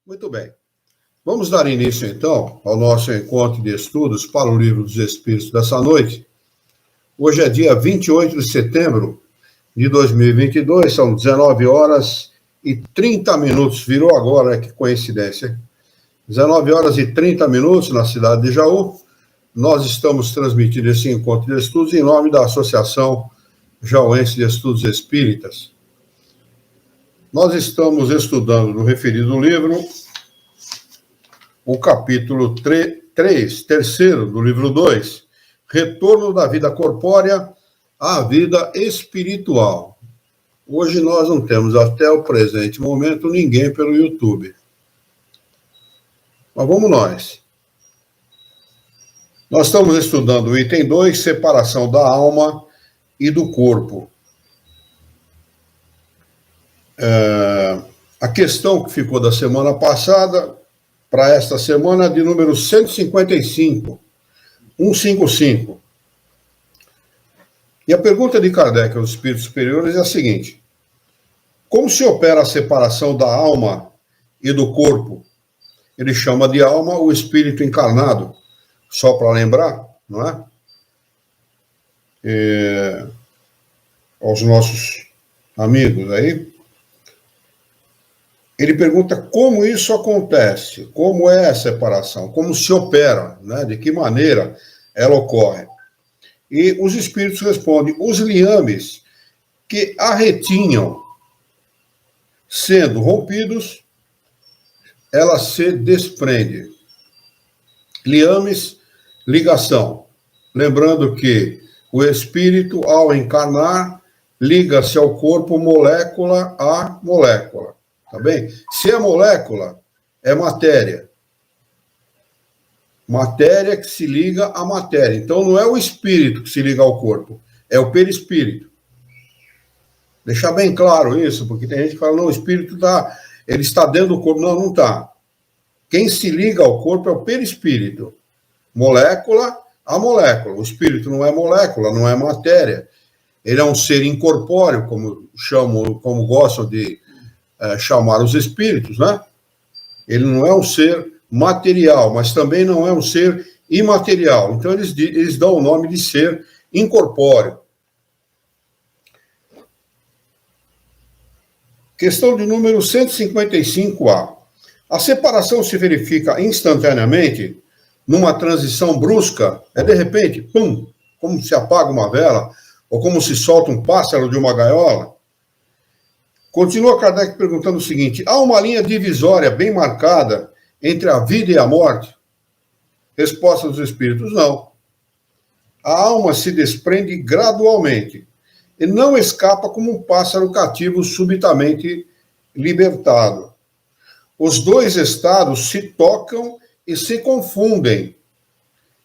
Muito bem. Vamos dar início, então, ao nosso encontro de estudos para o Livro dos Espíritos dessa noite. Hoje é dia 28 de setembro de 2022, são 19 horas e 30 minutos. Virou agora, que coincidência. 19 horas e 30 minutos na cidade de Jaú. Nós estamos transmitindo esse encontro de estudos em nome da Associação Jauense de Estudos Espíritas. Nós estamos estudando no referido livro o capítulo 3, terceiro do livro 2, Retorno da Vida Corpórea à Vida Espiritual. Hoje nós não temos, até o presente momento, ninguém pelo YouTube. Mas vamos nós. Nós estamos estudando o item 2, separação da alma e do corpo. A questão que ficou da semana passada para esta semana de número 155. E a pergunta de Kardec aos espíritos superiores é a seguinte: como se opera a separação da alma e do corpo? Ele chama de alma o espírito encarnado, só para lembrar, não é? Aos nossos amigos aí. Ele pergunta como isso acontece, como é a separação, como se opera, né? De que maneira ela ocorre. E os espíritos respondem: os liames que a retinham, sendo rompidos, ela se desprende. Liames, ligação. Lembrando que o espírito, ao encarnar, liga-se ao corpo molécula a molécula. Tá bem? Se é molécula, é matéria. Matéria que se liga à matéria. Então, não é o espírito que se liga ao corpo, é o perispírito. Deixar bem claro isso, porque tem gente que fala, não, o espírito ele está dentro do corpo. Não, não está. Quem se liga ao corpo é o perispírito. Molécula a molécula. O espírito não é molécula, não é matéria. Ele é um ser incorpóreo, como gostam de chamar os espíritos, né? Ele não é um ser material, mas também não é um ser imaterial. Então, eles dão o nome de ser incorpóreo. Questão de número 155A. A separação se verifica instantaneamente, numa transição brusca, de repente, pum, como se apaga uma vela, ou como se solta um pássaro de uma gaiola. Continua Kardec perguntando o seguinte: há uma linha divisória bem marcada entre a vida e a morte? Resposta dos espíritos: não. A alma se desprende gradualmente e não escapa como um pássaro cativo subitamente libertado. Os dois estados se tocam e se confundem,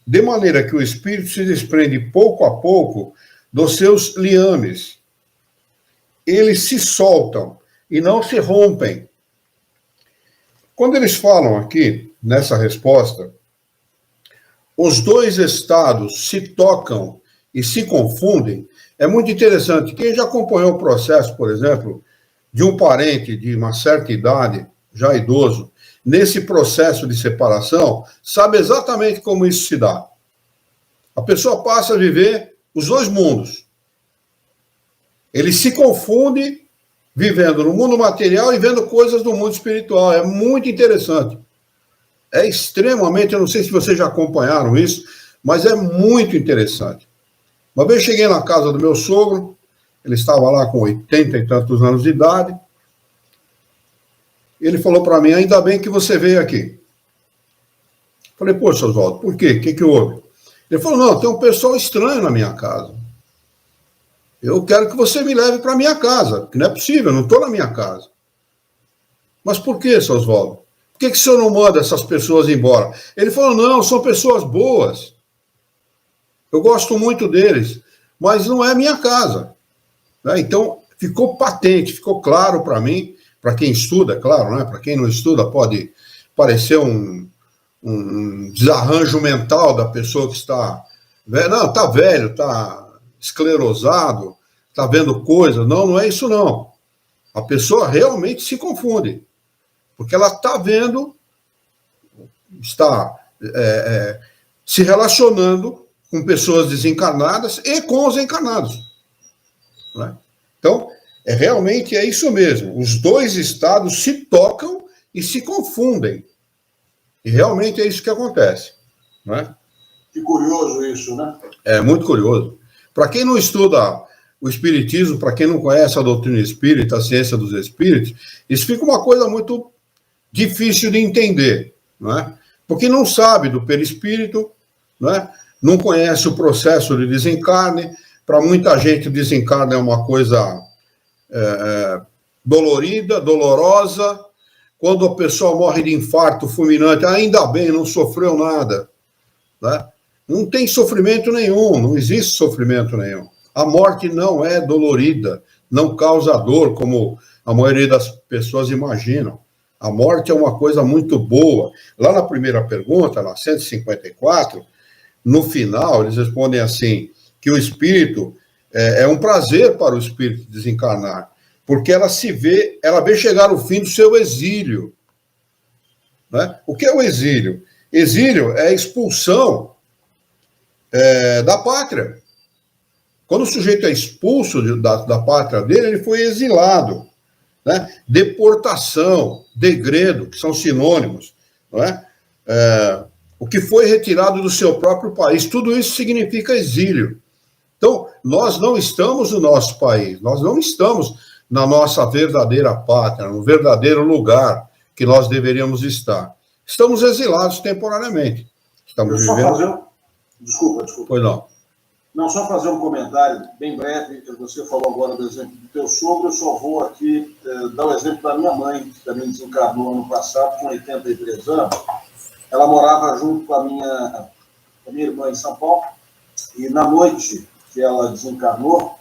de maneira que o espírito se desprende pouco a pouco dos seus liames. Eles se soltam e não se rompem. Quando eles falam aqui, nessa resposta, os dois estados se tocam e se confundem, é muito interessante. Quem já acompanhou o processo, por exemplo, de um parente de uma certa idade, já idoso, nesse processo de separação, sabe exatamente como isso se dá. A pessoa passa a viver os dois mundos. Ele se confunde vivendo no mundo material e vendo coisas do mundo espiritual. É muito interessante. É extremamente, eu não sei se vocês já acompanharam isso, mas é muito interessante. Uma vez cheguei na casa do meu sogro, ele estava lá com 80 e tantos anos de idade. Ele falou para mim: ainda bem que você veio aqui. Falei: poxa, Oswaldo, por quê? O que houve? Ele falou: não, tem um pessoal estranho na minha casa. Eu quero que você me leve para minha casa, porque não é possível, eu não estou na minha casa. Mas por que, seu Oswaldo? Por que o senhor não manda essas pessoas embora? Ele falou: não, são pessoas boas. Eu gosto muito deles, mas não é minha casa. Então, ficou patente, ficou claro para mim, para quem estuda, claro, né? Para quem não estuda pode parecer um desarranjo mental da pessoa que está velho. Não, está velho, está esclerosado, está vendo coisas. Não, não é isso não. A pessoa realmente se confunde. Porque ela está vendo, está se relacionando com pessoas desencarnadas e com os encarnados. Né? Então, realmente é isso mesmo. Os dois estados se tocam e se confundem. E realmente é isso que acontece. Né? Que curioso isso, né? É muito curioso. Para quem não estuda o espiritismo, para quem não conhece a doutrina espírita, a ciência dos espíritos, isso fica uma coisa muito difícil de entender, não é? Porque não sabe do perispírito, não é? Não conhece o processo de desencarne. Para muita gente, o desencarne é uma coisa dolorida, dolorosa. Quando a pessoa morre de infarto fulminante, ainda bem, não sofreu nada. Né? Não tem sofrimento nenhum, não existe sofrimento nenhum. A morte não é dolorida, não causa dor, como a maioria das pessoas imaginam. A morte é uma coisa muito boa. Lá na primeira pergunta, na 154, no final, eles respondem assim, que o espírito, é um prazer para o espírito desencarnar, porque ela vê chegar o fim do seu exílio. Né? O que é o exílio? Exílio é a expulsão da pátria. Quando o sujeito é expulso da pátria dele, ele foi exilado. Né? Deportação, degredo, que são sinônimos. Não é? O que foi retirado do seu próprio país, tudo isso significa exílio. Então, nós não estamos no nosso país, nós não estamos na nossa verdadeira pátria, no verdadeiro lugar que nós deveríamos estar. Estamos exilados temporariamente. Estamos vivendo... Desculpa. Pois não. Não, só fazer um comentário bem breve. Você falou agora do exemplo do teu sogro, eu só vou aqui dar o exemplo da minha mãe, que também desencarnou ano passado, com 83 anos. Ela morava junto com a minha irmã em São Paulo, e na noite que ela desencarnou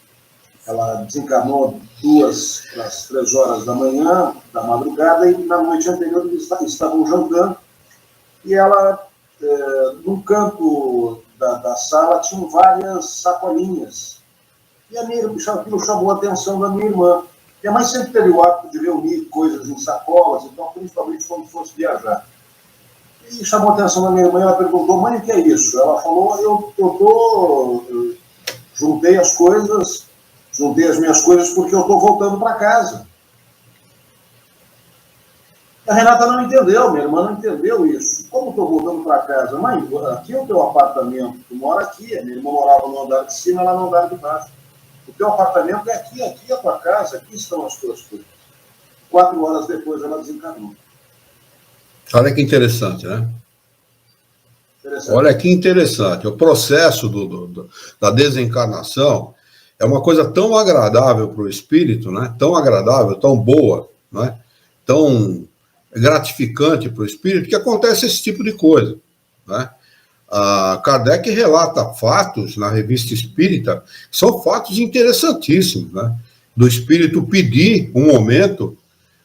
2 para as 3 horas da manhã, da madrugada, e na noite anterior eles estavam jantando, e ela, num canto da sala, tinham várias sacolinhas. E aquilo chamou a atenção da minha irmã. Minha mãe sempre teve o hábito de reunir coisas em sacolas, então, principalmente quando fosse viajar. E chamou a atenção da minha irmã, ela perguntou: mãe, o que é isso? Ela falou: eu juntei as minhas coisas porque eu estou voltando para casa. A Renata não entendeu, minha irmã não entendeu isso. Como estou voltando para casa? Mãe, aqui é o teu apartamento, tu mora aqui. A minha irmã morava no andar de cima, ela no andar de baixo. O teu apartamento é aqui é a tua casa, aqui estão as tuas coisas. 4 horas depois ela desencarnou. Olha que interessante, né? Olha que interessante. O processo da desencarnação é uma coisa tão agradável para o espírito, né? Tão agradável, tão boa, né? Tão gratificante para o espírito, que acontece esse tipo de coisa. Né? Kardec relata fatos na Revista Espírita, que são fatos interessantíssimos, né? Do espírito pedir um momento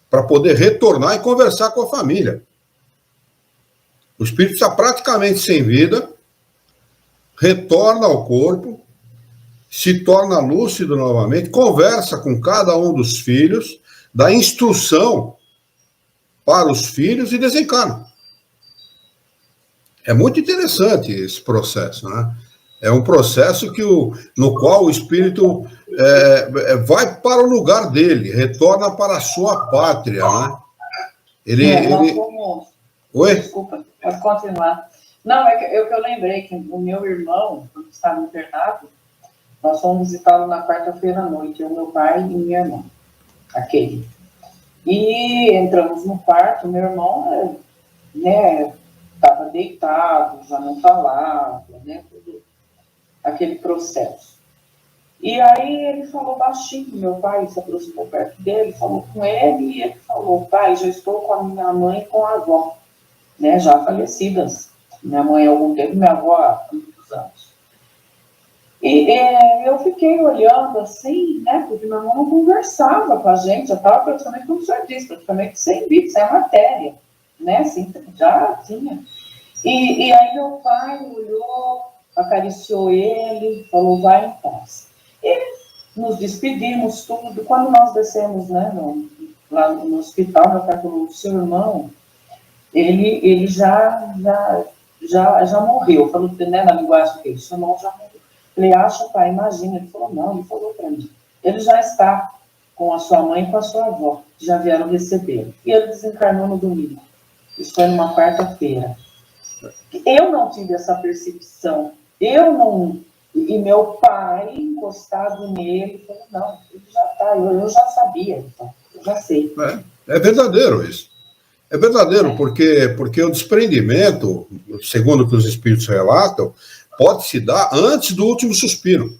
para poder retornar e conversar com a família. O espírito está praticamente sem vida, retorna ao corpo, se torna lúcido novamente, conversa com cada um dos filhos, dá instrução para os filhos e desencarna. É muito interessante esse processo, né? É um processo no qual o espírito vai para o lugar dele, retorna para a sua pátria, né? Oi? Desculpa, pode continuar. Não, é que eu lembrei que o meu irmão, quando estava internado, nós fomos visitá-lo na quarta-feira à noite, eu, meu pai e minha irmã, aquele. E entramos no quarto, meu irmão, né, estava deitado, já não falava, né, tudo aquele processo. E aí ele falou baixinho, meu pai se aproximou perto dele, falou com ele, e ele falou: pai, já estou com a minha mãe e com a avó, né, já falecidas. Minha mãe há algum tempo, minha avó há muitos anos. E eu fiquei olhando assim, né, porque meu irmão não conversava com a gente, já estava praticamente, como o senhor disse, praticamente sem vida, sem matéria, né, assim, já tinha. E aí meu pai olhou, acariciou ele, falou: vai em paz. E nos despedimos tudo. Quando nós descemos, né, lá no hospital, meu pai falou, o seu irmão, ele já morreu. Falou, né, na linguagem dele, seu irmão já morreu. Falei, acha, pai, imagina. Ele falou, não, ele falou para mim. Ele já está com a sua mãe e com a sua avó, que já vieram receber. E ele desencarnou no domingo. Isso foi numa quarta-feira. Eu não tive essa percepção. Eu não... E meu pai, encostado nele, falou, não, ele já está, eu já sabia, então, eu já sei. É verdadeiro isso. É verdadeiro, porque o desprendimento, segundo o que os espíritos relatam, pode se dar antes do último suspiro.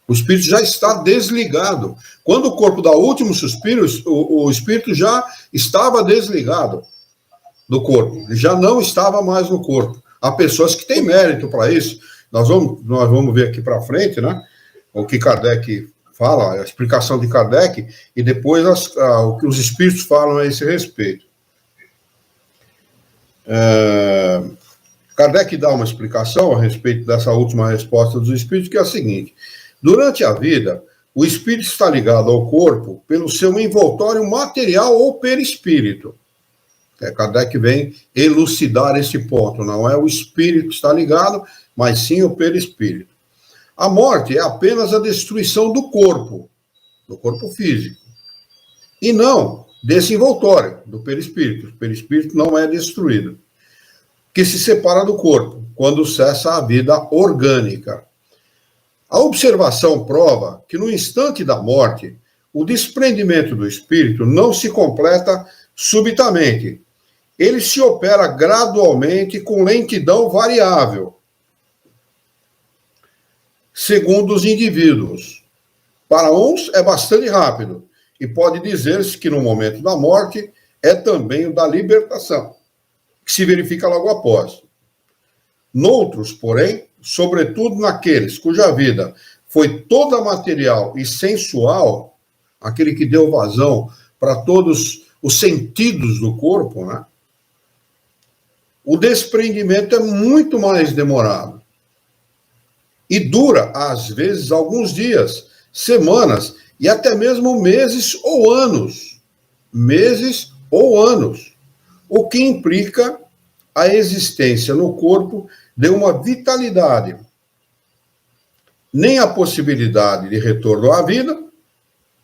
O espírito já está desligado. Quando o corpo dá o último suspiro, o espírito já estava desligado do corpo. Ele já não estava mais no corpo. Há pessoas que têm mérito para isso. Nós vamos ver aqui para frente, né? O que Kardec fala, a explicação de Kardec, e depois o que os espíritos falam a esse respeito. Kardec dá uma explicação a respeito dessa última resposta dos espíritos, que é a seguinte: durante a vida, o espírito está ligado ao corpo pelo seu envoltório material ou perispírito. Kardec vem elucidar esse ponto. Não é o espírito que está ligado, mas sim o perispírito. A morte é apenas a destruição do corpo físico, e não desse envoltório, do perispírito. O perispírito não é destruído, que se separa do corpo quando cessa a vida orgânica. A observação prova que no instante da morte, o desprendimento do espírito não se completa subitamente. Ele se opera gradualmente com lentidão variável, segundo os indivíduos. Para uns é bastante rápido, e pode dizer-se que no momento da morte é também o da libertação, que se verifica logo após. Noutros, porém, sobretudo naqueles cuja vida foi toda material e sensual, aquele que deu vazão para todos os sentidos do corpo, né? O desprendimento é muito mais demorado. E dura, às vezes, alguns dias, semanas e até mesmo meses ou anos. Meses ou anos. O que implica a existência no corpo de uma vitalidade. Nem a possibilidade de retorno à vida,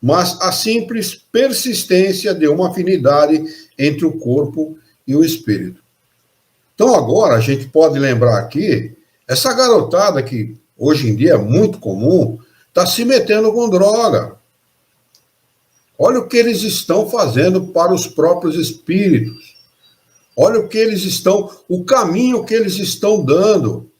mas a simples persistência de uma afinidade entre o corpo e o espírito. Então, agora, a gente pode lembrar aqui, essa garotada que hoje em dia é muito comum, está se metendo com droga. Olha o que eles estão fazendo para os próprios espíritos. Olha o caminho que eles estão dando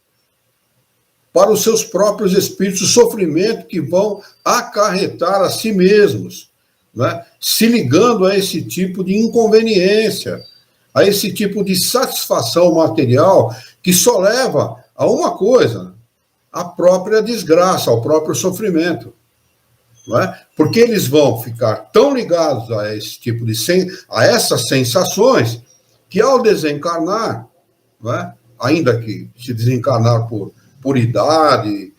para os seus próprios espíritos, o sofrimento que vão acarretar a si mesmos, né? Se ligando a esse tipo de inconveniência, a esse tipo de satisfação material que só leva a uma coisa, a própria desgraça, ao próprio sofrimento. Não é? Porque eles vão ficar tão ligados a esse tipo a essas sensações, que ao desencarnar, não é? Ainda que se desencarnar por idade,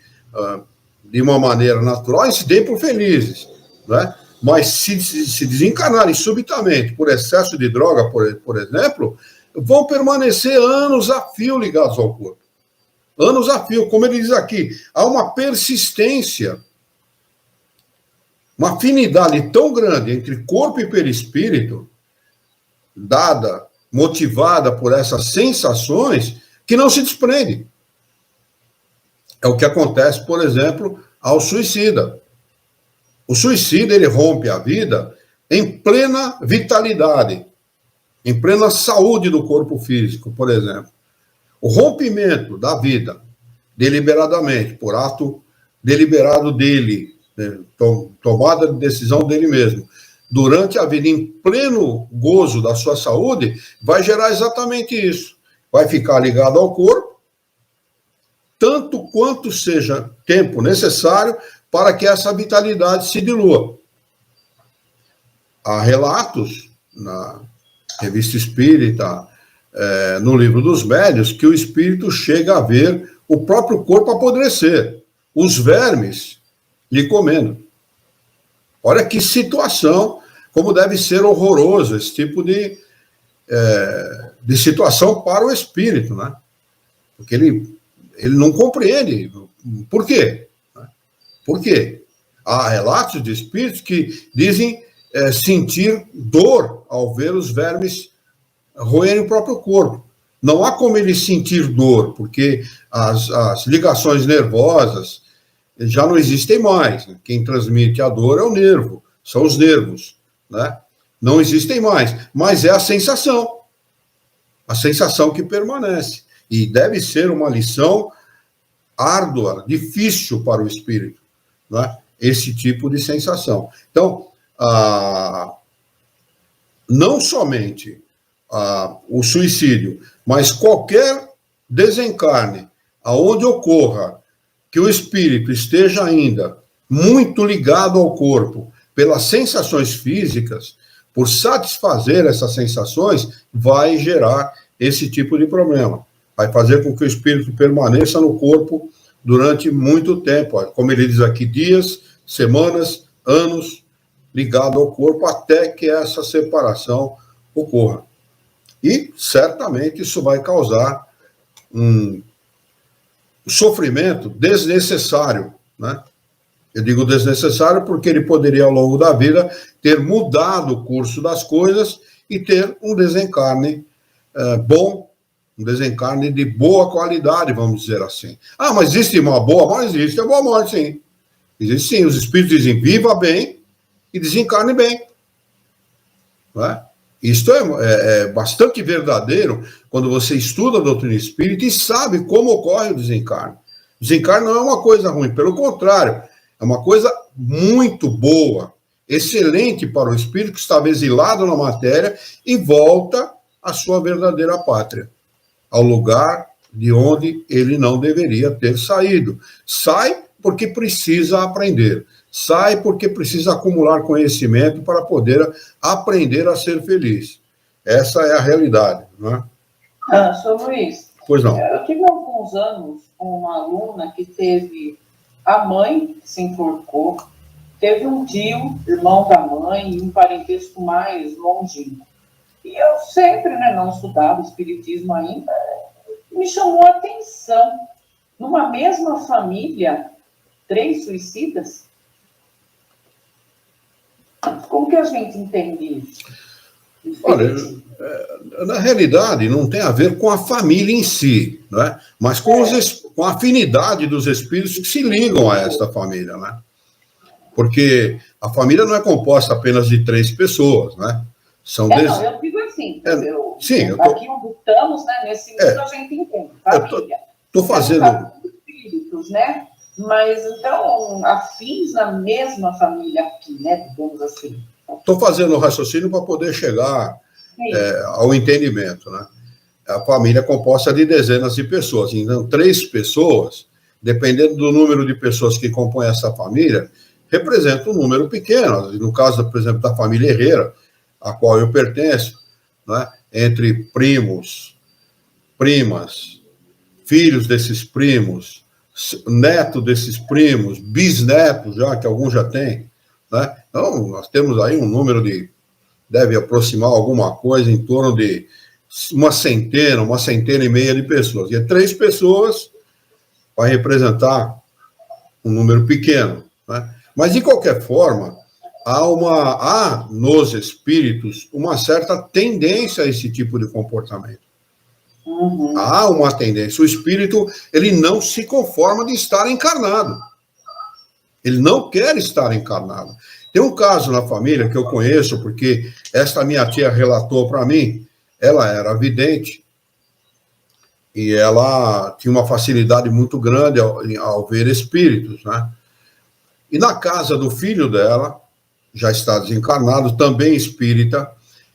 de uma maneira natural, e se deem por felizes, não é? Mas se desencarnarem subitamente por excesso de droga, por exemplo, vão permanecer anos a fio ligados ao corpo. Anos a fio, como ele diz aqui, há uma persistência, uma afinidade tão grande entre corpo e perispírito, motivada por essas sensações, que não se desprende. É o que acontece, por exemplo, ao suicida. O suicida, ele rompe a vida em plena vitalidade, em plena saúde do corpo físico, por exemplo. O rompimento da vida, deliberadamente, por ato deliberado dele, né, tomada de decisão dele mesmo, durante a vida, em pleno gozo da sua saúde, vai gerar exatamente isso. Vai ficar ligado ao corpo, tanto quanto seja tempo necessário para que essa vitalidade se dilua. Há relatos na Revista Espírita, no Livro dos Médiuns, que o espírito chega a ver o próprio corpo apodrecer, os vermes lhe comendo. Olha que situação como deve ser horroroso esse tipo de situação para o espírito, né? Porque ele não compreende. Por quê? Por quê? Há relatos de espíritos que dizem sentir dor ao ver os vermes roerem o próprio corpo. Não há como ele sentir dor, porque as ligações nervosas já não existem mais. Quem transmite a dor é o nervo, são os nervos, né? Não existem mais, mas é a sensação que permanece. E deve ser uma lição árdua, difícil para o espírito, né? Esse tipo de sensação. Então, não somente o suicídio, mas qualquer desencarne aonde ocorra que o espírito esteja ainda muito ligado ao corpo pelas sensações físicas, por satisfazer essas sensações, vai gerar esse tipo de problema. Vai fazer com que o espírito permaneça no corpo durante muito tempo, como ele diz aqui, dias, semanas, anos, ligado ao corpo, até que essa separação ocorra. E, certamente, isso vai causar um sofrimento desnecessário, né? Eu digo desnecessário porque ele poderia, ao longo da vida, ter mudado o curso das coisas e ter um desencarne bom, um desencarne de boa qualidade, vamos dizer assim. Mas existe uma boa morte? Existe a boa morte, sim. Existe sim. Os espíritos dizem, viva bem e desencarne bem. Não é? Isto é bastante verdadeiro quando você estuda a doutrina espírita e sabe como ocorre o desencarne. O desencarne não é uma coisa ruim, pelo contrário, é uma coisa muito boa, excelente para o espírito que estava exilado na matéria e volta à sua verdadeira pátria, ao lugar de onde ele não deveria ter saído. Sai porque precisa aprender. Sai porque precisa acumular conhecimento para poder aprender a ser feliz. Essa é a realidade, não é? Sr. Luiz, pois não. Eu tive alguns anos com uma aluna que teve a mãe que se enforcou, teve um tio, irmão da mãe, e um parentesco mais longínquo. E eu sempre, não estudava espiritismo ainda, me chamou a atenção. Numa mesma família, 3 suicidas? Como que a gente entende isso? Olha, na realidade, não tem a ver com a família em si, né? Mas com a afinidade dos espíritos que se ligam a esta família, né? Porque a família não é composta apenas de 3 pessoas, né? São não, eu digo assim, aqui onde estamos, nesse mundo a gente entende, família. Estou fazendo... espíritos, né? Mas, então, afins na mesma família aqui, digamos assim. Estou fazendo o raciocínio para poder chegar ao entendimento, né? A família é composta de dezenas de pessoas. Então, 3 pessoas, dependendo do número de pessoas que compõem essa família, representa um número pequeno. No caso, por exemplo, da família Herrera, a qual eu pertenço, né? Entre primos, primas, filhos desses primos, neto desses primos, bisnetos já, que alguns já têm, né? Então, nós temos aí um número deve aproximar alguma coisa em torno de uma centena e meia de pessoas. E 3 pessoas vai representar um número pequeno, né? Mas, de qualquer forma, há nos espíritos uma certa tendência a esse tipo de comportamento. Uhum. Há uma tendência. O espírito, ele não se conforma de estar encarnado. Ele não quer estar encarnado. Tem um caso na família que eu conheço, porque esta minha tia relatou para mim, ela era vidente, e ela tinha uma facilidade muito grande ao ver espíritos, né? E na casa do filho dela, já está desencarnado, também espírita,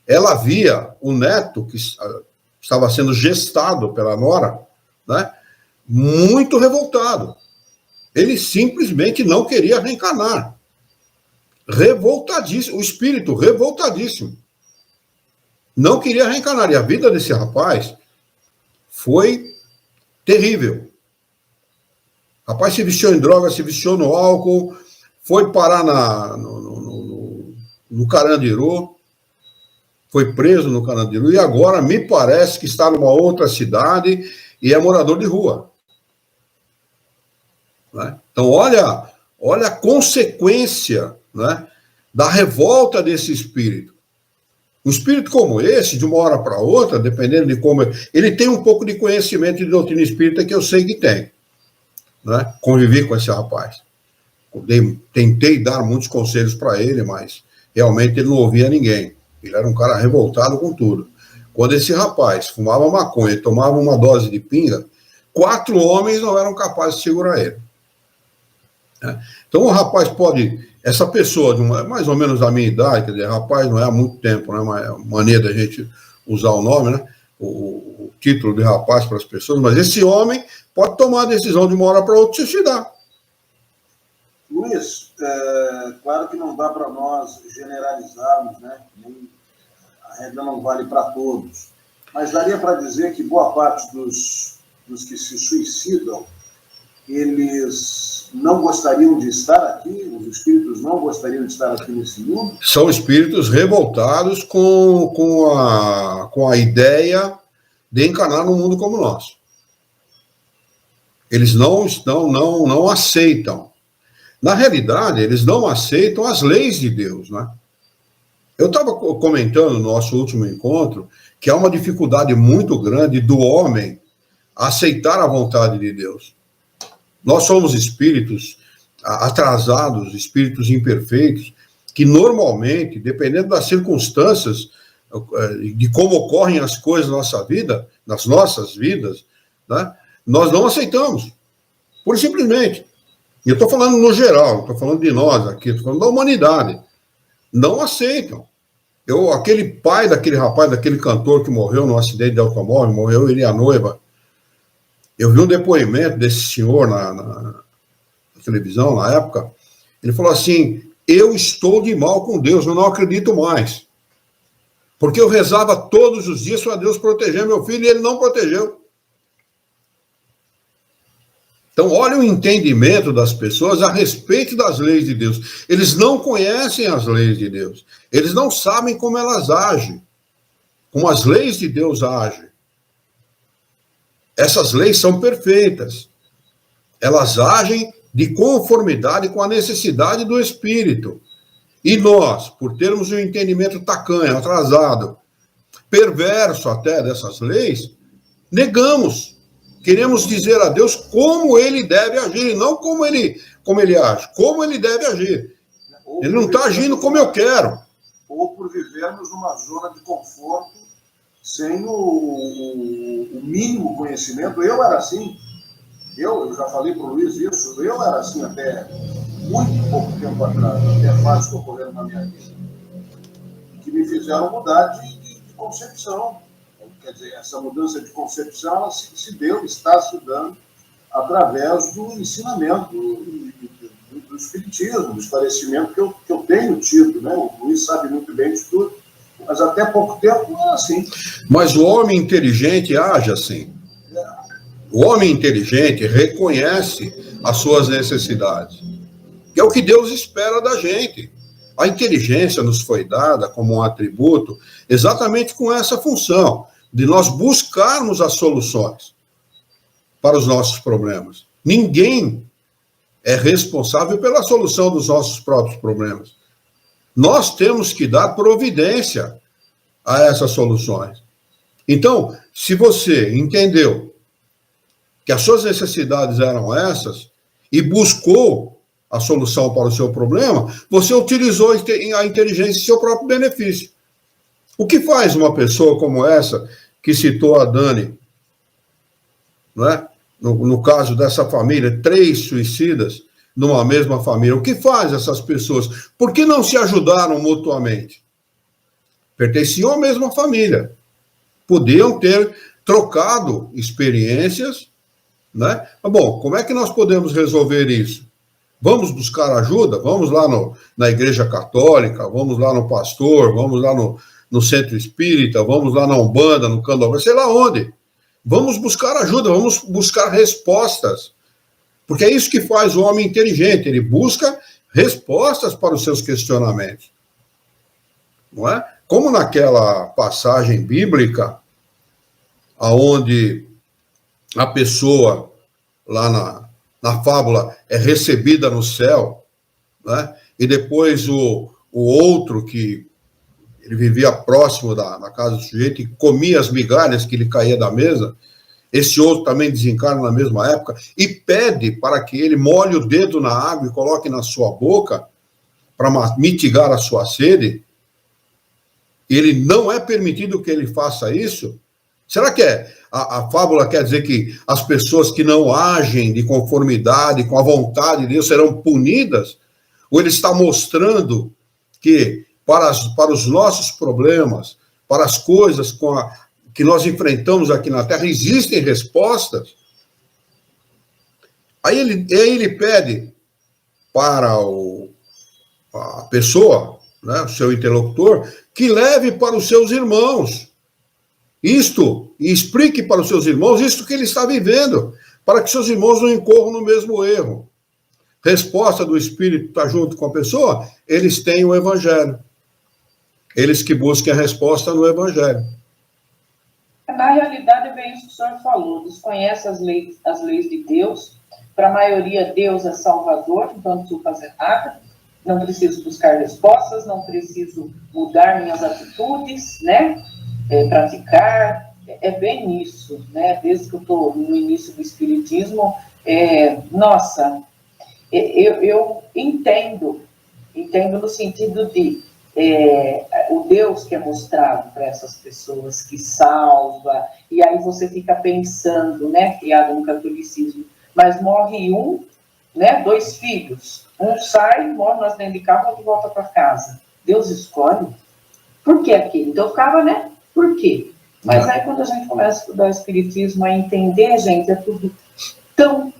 ela via o neto que estava sendo gestado pela nora, né? Muito revoltado. Ele simplesmente não queria reencarnar. Revoltadíssimo, o espírito revoltadíssimo. Não queria reencarnar. E a vida desse rapaz foi terrível. O rapaz se viciou em droga, se viciou no álcool, foi parar no Carandiru, foi preso no Carandiru e agora me parece que está numa outra cidade e é morador de rua. Né? Então, olha a consequência, né, da revolta desse espírito. Um espírito como esse, de uma hora para outra, dependendo de como... Ele tem um pouco de conhecimento de doutrina espírita que eu sei que tem. Né? Convivi com esse rapaz. Tentei dar muitos conselhos para ele, mas realmente ele não ouvia ninguém. Ele era um cara revoltado com tudo. Quando esse rapaz fumava maconha e tomava uma dose de pinga, 4 homens não eram capazes de segurar ele. Então o rapaz pode... Essa pessoa, mais ou menos da minha idade, quer dizer, rapaz não é há muito tempo, né? Uma maneira da gente usar o nome, né? O título de rapaz para as pessoas, mas esse homem pode tomar a decisão de uma hora para outra se suicidar. Luiz, claro que não dá para nós generalizarmos, né? A regra não vale para todos, mas daria para dizer que boa parte dos que se suicidam, eles não gostariam de estar aqui, os espíritos não gostariam de estar aqui nesse mundo? São espíritos revoltados com a ideia de encarnar num mundo como o nosso. Eles não aceitam. Na realidade, eles não aceitam as leis de Deus, né? Eu estava comentando no nosso último encontro que há uma dificuldade muito grande do homem aceitar a vontade de Deus. Nós somos espíritos atrasados, espíritos imperfeitos, que normalmente, dependendo das circunstâncias, de como ocorrem as coisas na nossa vida, nas nossas vidas, né, nós não aceitamos. Pura e simplesmente. E eu estou falando no geral, estou falando de nós aqui, estou falando da humanidade. Não aceitam. Aquele pai daquele rapaz, daquele cantor que morreu num acidente de automóvel, morreu ele e a noiva. Eu vi um depoimento desse senhor na televisão, na época. Ele falou assim: eu estou de mal com Deus, eu não acredito mais. Porque eu rezava todos os dias para Deus proteger meu filho e ele não protegeu. Então, olha o entendimento das pessoas a respeito das leis de Deus. Eles não conhecem as leis de Deus. Eles não sabem como elas agem, como as leis de Deus agem. Essas leis são perfeitas. Elas agem de conformidade com a necessidade do espírito. E nós, por termos um entendimento tacanho, atrasado, perverso até dessas leis, negamos. Queremos dizer a Deus como ele deve agir, e não como ele age, como ele deve agir. Ele não está agindo como eu quero. Ou por vivermos numa zona de conforto sem o mínimo conhecimento. Eu era assim. Eu já falei para o Luiz isso. Eu era assim até muito pouco tempo atrás, até fatos que ocorreram na minha vida, que me fizeram mudar de concepção. Quer dizer, essa mudança de concepção ela está se dando através do ensinamento do espiritismo, do esclarecimento que eu tenho tido, né? O Luiz sabe muito bem disso tudo, mas até pouco tempo não era assim. Mas o homem inteligente age assim. O homem inteligente reconhece as suas necessidades, que é o que Deus espera da gente. A inteligência nos foi dada como um atributo exatamente com essa função, de nós buscarmos as soluções para os nossos problemas. Ninguém é responsável pela solução dos nossos próprios problemas. Nós temos que dar providência a essas soluções. Então, se você entendeu que as suas necessidades eram essas e buscou a solução para o seu problema, você utilizou a inteligência em seu próprio benefício. O que faz uma pessoa como essa, que citou a Dani, né? No caso dessa família, 3 suicidas numa mesma família, o que faz essas pessoas? Por que não se ajudaram mutuamente? Pertenciam à mesma família. Podiam ter trocado experiências, né? Bom, como é que nós podemos resolver isso? Vamos buscar ajuda? Vamos lá na Igreja Católica, vamos lá no pastor, vamos lá no Centro Espírita, vamos lá na Umbanda, no Candomblé, sei lá onde. Vamos buscar ajuda, vamos buscar respostas. Porque é isso que faz o homem inteligente, ele busca respostas para os seus questionamentos. não é? Como naquela passagem bíblica, aonde a pessoa, lá na fábula, é recebida no céu, né? E depois o outro, que ele vivia próximo da casa do sujeito e comia as migalhas que lhe caía da mesa, esse outro também desencarna na mesma época e pede para que ele molhe o dedo na água e coloque na sua boca para mitigar a sua sede. Ele não é permitido que ele faça isso? Será que a fábula quer dizer que as pessoas que não agem de conformidade com a vontade de Deus serão punidas? Ou ele está mostrando que para os nossos problemas, para as coisas que nós enfrentamos aqui na Terra, existem respostas? Aí ele pede para a pessoa, né, o seu interlocutor, que leve para os seus irmãos isto, e explique para os seus irmãos isto que ele está vivendo, para que seus irmãos não incorram no mesmo erro. Resposta do Espírito está junto com a pessoa, eles têm o Evangelho. Eles que busquem a resposta no Evangelho. Na realidade, é bem isso que o senhor falou, desconhece as leis de Deus. Para a maioria, Deus é Salvador, então não preciso fazer nada, não preciso buscar respostas, não preciso mudar minhas atitudes, né? Praticar, é bem isso, né? Desde que eu estou no início do Espiritismo, nossa, eu entendo no sentido de o Deus que é mostrado para essas pessoas, que salva, e aí você fica pensando, né, criado no catolicismo, mas morre um, né, 2 filhos, um sai, morre no acidente de carro, outro volta para casa. Deus escolhe? Por que aquilo? Então eu ficava, né, por quê? Mas aí quando a gente começa a estudar o Espiritismo, a entender, gente, é tudo tão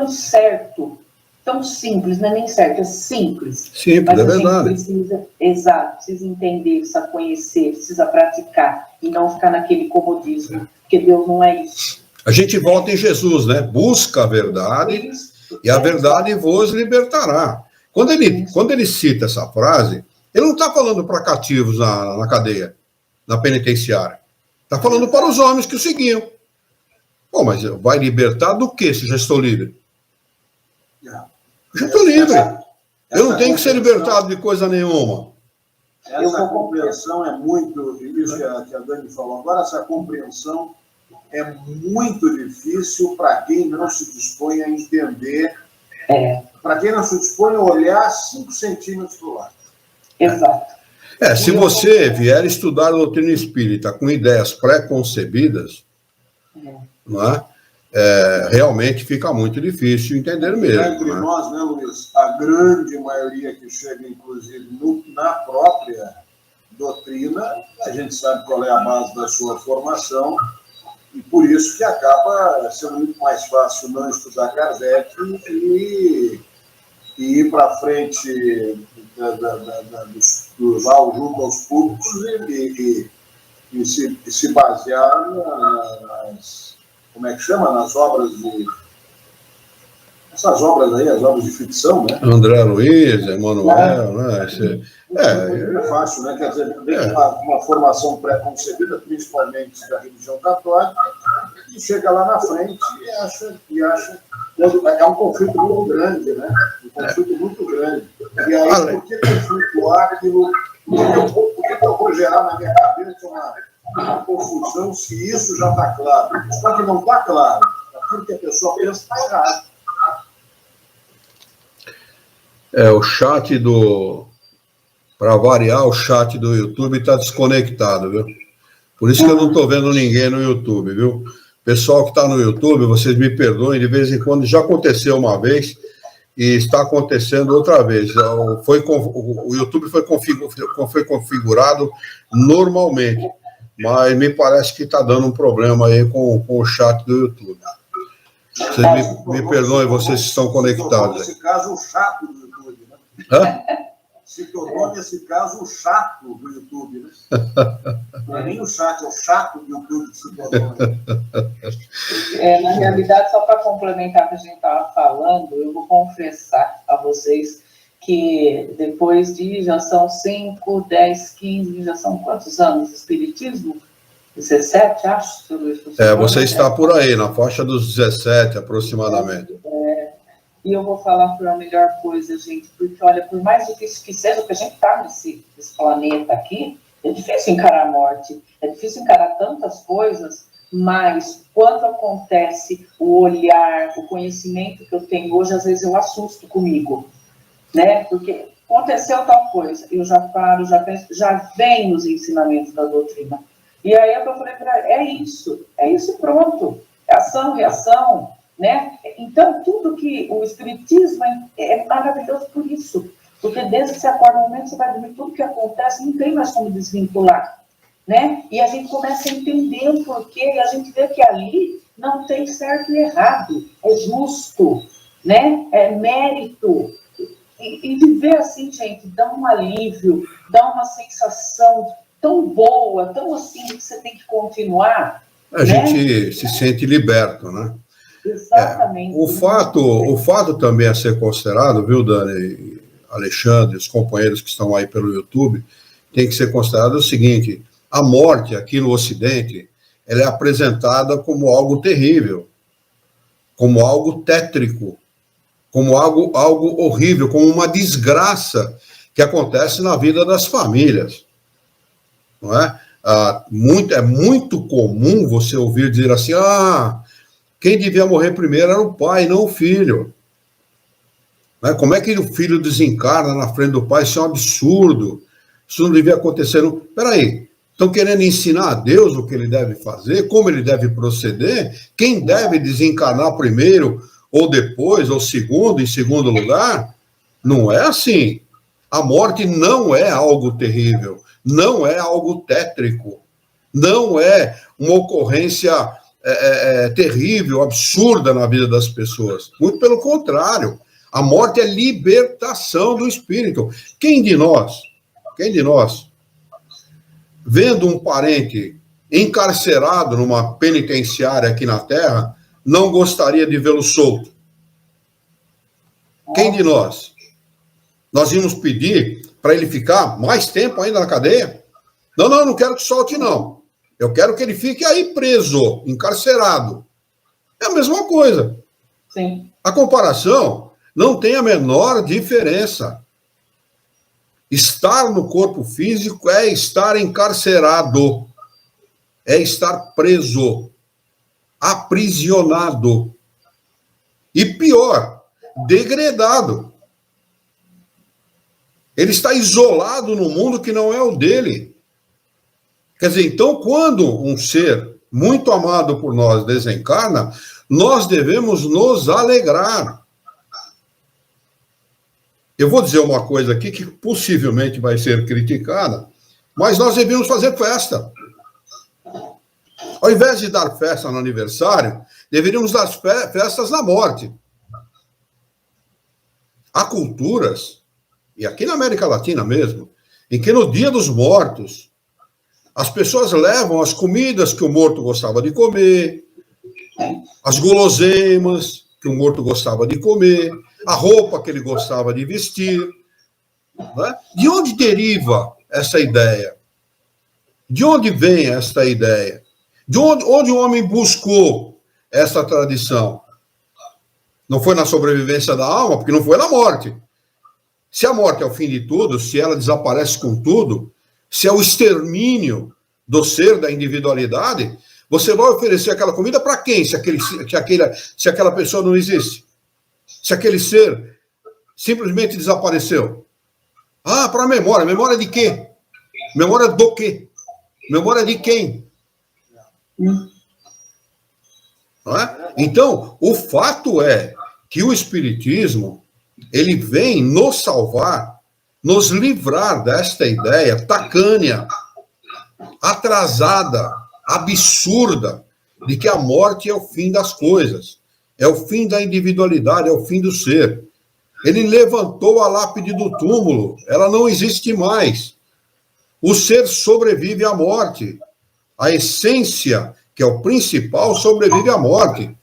certo, tão simples, não é nem certo, é simples. Simples, mas é a verdade. gente precisa entender, precisa conhecer, precisa praticar, e não ficar naquele comodismo, porque Deus não é isso. A gente volta em Jesus, né? Busca a verdade, e a verdade vos libertará. Quando ele cita essa frase, ele não está falando para cativos na cadeia, na penitenciária. Está falando para os homens que o seguiam. Bom, mas vai libertar do quê se já estou livre? Eu já estou livre. Eu não tenho que ser libertado de coisa nenhuma. Essa compreensão é muito, isso que a Dani falou agora, essa compreensão é muito difícil para quem não se dispõe a entender, para quem não se dispõe a olhar 5 centímetros para o lado. Exato. Se você vier estudar a doutrina espírita com ideias pré-concebidas, não é? Realmente fica muito difícil entender mesmo. Entre nós, né, Luiz, a grande maioria que chega, inclusive, na própria doutrina, a gente sabe qual é a base da sua formação, e por isso que acaba sendo muito mais fácil não estudar Kardec e ir para frente junto aos públicos e se basear nas, como é que chama? Nas obras essas obras aí, as obras de ficção, né? André Luiz, Emmanuel, né? É fácil, né? Quer dizer, vem uma formação pré-concebida, principalmente da religião católica, e chega lá na frente e acha é um conflito muito grande, né? Um conflito muito grande. E aí, por que conflituar aquilo? Por que eu vou gerar na minha cabeça uma confusão se isso já está claro? Só que não está claro. Aquilo que a pessoa pensa está errado. O chat para variar, o chat do YouTube está desconectado, viu? Por isso que eu não estou vendo ninguém no YouTube, viu? Pessoal que está no YouTube, vocês me perdoem, de vez em quando já aconteceu uma vez e está acontecendo outra vez. O YouTube foi configurado normalmente, mas me parece que está dando um problema aí com o chat do YouTube. Vocês me perdoem, vocês estão conectados. Nesse caso, o chato do YouTube, né? Hã? Se tornou, nesse caso, o chato do YouTube, né? Não é nem o chat, é o chato do YouTube que se tornou. Na realidade, só para complementar o que a gente estava falando, eu vou confessar a vocês que depois de, já são 5, 10, 15, já são quantos anos de espiritismo? 17, acho, seu Luiz. Você está por aí, na faixa dos 17, aproximadamente. E eu vou falar por a melhor coisa, gente, porque, olha, por mais difícil que seja, que a gente está nesse planeta aqui, é difícil encarar a morte, é difícil encarar tantas coisas, mas quando acontece o olhar, o conhecimento que eu tenho hoje, às vezes eu assusto comigo, né? Porque aconteceu tal coisa, eu já paro, já penso, já vem nos ensinamentos da doutrina. E aí é o que eu falei para ela, é isso e pronto, é ação, reação, né? Então, tudo que o espiritismo é maravilhoso por isso, porque desde que você acorda no momento, você vai dormir, tudo que acontece, não tem mais como desvincular, né? E a gente começa a entender o porquê, e a gente vê que ali não tem certo e errado, é justo, né? É mérito. E viver assim, gente, dá um alívio, dá uma sensação tão boa, tão assim, que você tem que continuar. A gente se sente liberto, né? Exatamente. O fato também a ser considerado, viu, Dani, Alexandre, os companheiros que estão aí pelo YouTube, tem que ser considerado o seguinte: a morte aqui no Ocidente, ela é apresentada como algo terrível, como algo tétrico, como algo horrível, como uma desgraça que acontece na vida das famílias, não é? É muito comum você ouvir dizer assim, quem devia morrer primeiro era o pai, não o filho. Né? Como é que o filho desencarna na frente do pai? Isso é um absurdo. Isso não devia acontecer. Peraí, estão querendo ensinar a Deus o que ele deve fazer, como ele deve proceder? Quem deve desencarnar primeiro, ou depois, ou segundo, em segundo lugar? Não é assim. A morte não é algo terrível, não é algo tétrico, não é uma ocorrência terrível, absurda na vida das pessoas. Muito pelo contrário, a morte é libertação do espírito. Quem de nós, vendo um parente encarcerado numa penitenciária aqui na Terra, não gostaria de vê-lo solto? Quem de nós? Nós íamos pedir para ele ficar mais tempo ainda na cadeia? Não, não quero que solte, não. Eu quero que ele fique aí preso, encarcerado. É a mesma coisa. Sim. A comparação não tem a menor diferença. Estar no corpo físico é estar encarcerado, é estar preso, aprisionado. E pior, degradado. Ele está isolado no mundo que não é o dele. Quer dizer, então, quando um ser muito amado por nós desencarna, nós devemos nos alegrar. Eu vou dizer uma coisa aqui que possivelmente vai ser criticada, mas nós devíamos fazer festa. Ao invés de dar festa no aniversário, deveríamos dar festas na morte. Há culturas, e aqui na América Latina mesmo, em que no Dia dos Mortos, as pessoas levam as comidas que o morto gostava de comer, as guloseimas que o morto gostava de comer, a roupa que ele gostava de vestir. Né? De onde deriva essa ideia? De onde vem esta ideia? De onde o homem buscou essa tradição? Não foi na sobrevivência da alma, porque não foi na morte. Se a morte é o fim de tudo, se ela desaparece com tudo, se é o extermínio do ser, da individualidade, você vai oferecer aquela comida para quem, se aquela pessoa não existe? Se aquele ser simplesmente desapareceu? Para a memória. Memória de quê? Memória do quê? Memória de quem? Não é? Então, o fato é que o Espiritismo, ele vem nos salvar, nos livrar desta ideia tacânea, atrasada, absurda, de que a morte é o fim das coisas, é o fim da individualidade, é o fim do ser. Ele levantou a lápide do túmulo, ela não existe mais. O ser sobrevive à morte. A essência, que é o principal, sobrevive à morte.